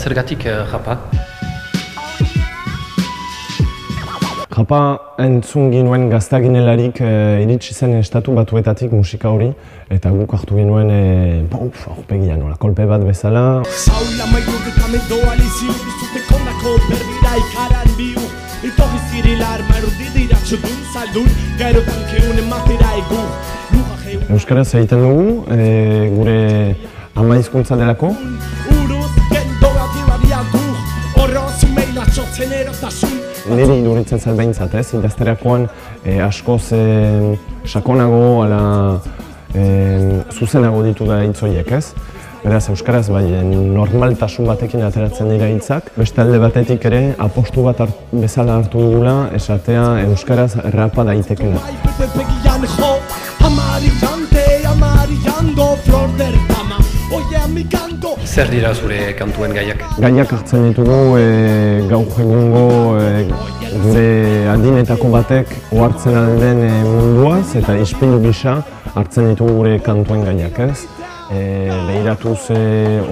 zergatik japa? Japa entzun ginuen gaztaginelarik iritsi zen estatu batuetatik musika hori, eta guk hartu ginuen aurpegia nola, kolpe bat bezala. Euskaraz egiten dugu, gure ama hizkuntza delako. Niri iduritzen zait behintzat, idazterakoan askoz sakonago, zuzenago ditu da hitz horiek, ez? Beraz, euskaraz bai, normaltasun batekin ateratzen dira hitzak. Beste alde batetik ere, apostu bat bezala hartu dugula, esatea euskaraz rapa daitekena. Zer dira zure kantuen gaiak? Gaiak hartzen ditugu gaur egungo gure adinetako batek ohartzen alden munduaz eta ispilu gisa hartzen ditugu gure kantuen gaiak, ez? Behiratuz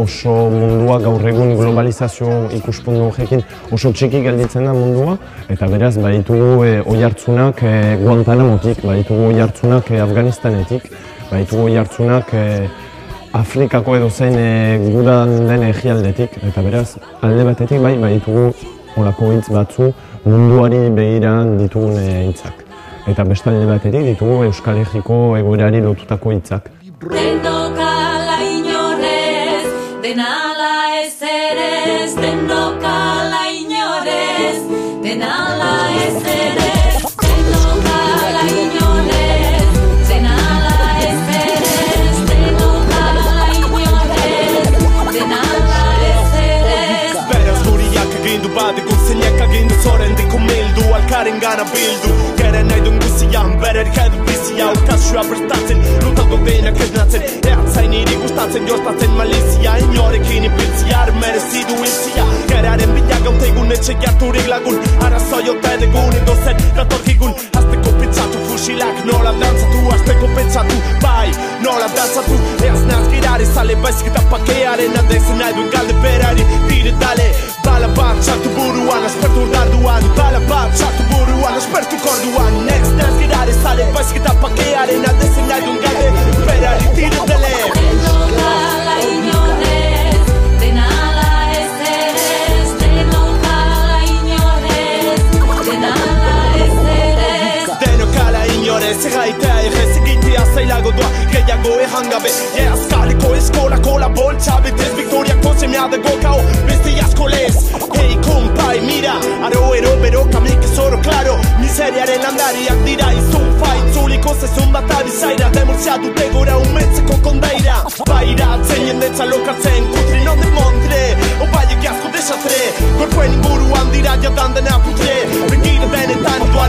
oso mundua gaur egun globalizazio ikuspuntu horrekin oso txiki gelditzen da mundua, eta beraz baditugu oihartzunak Guantanamotik, baditugu oihartzunak Afganistanetik, baditugu oihartzunak Afrikako edozein gudan den egialdetik, eta beraz alde batetik bai baditugu olako hitz batzu munduari begiran ditugun hitzak. Eta beste alde batetik ditugu Euskal Herriko egoerari lotutako hitzak. Dendokala inorez, denala ez erez, dendokala inorez, denala ez erez, dendokala inorez, denala ez erez, dendokala inorez, denala ez erez. Beraz guriak egindu badigu, zeinak egindu zorendiko mildu, alkaren gana bildu, geren nahi duen guzian, bererik edu bizia, ukazioa prestatzen, lutatu denak esnatzen, eatzain iri gustatzen, jostatzen malizia, inorekin ipiltzia, merezidu iltzia, geraren bila gaute egun etxe jarturik lagun, arazoi ote degun edozen datorkigun, azteko pentsatu fusilak, nola dantzatu, azteko pentsatu, bai, nola dantzatu, eaz nazgirari zale, baizik eta pakearen adezen nahi duen galde berari, dire dale, bala bat txartu buruan, aspertu darduan, bala bat txartu buruan, aspertu korduan, next nazgirari zale, baizik eta pakearen adezen nahi duen galde berari, dire dale. Dendokala inorez, denala ez erez, dendokala inorez, denala ez erez. Denokala inorez, egaitea errez, egitea zailago doa, gehiago ejangabe, azkaleko eskolako la boltsa, betez Victoriako semea de gokao, beste asko lez. Hey kompai, mira, aro bero, kamik ez oro claro, miseriaren landariak dira, izun faitzuliko zezun bat abizaira, demortzea dute gora umetzeko kondaira. Baira, atzen jendetza lokartzen, kutri non de montre, opaiek asko desatre, korpoen inguruan dira jadan dena putre, begira benetan doa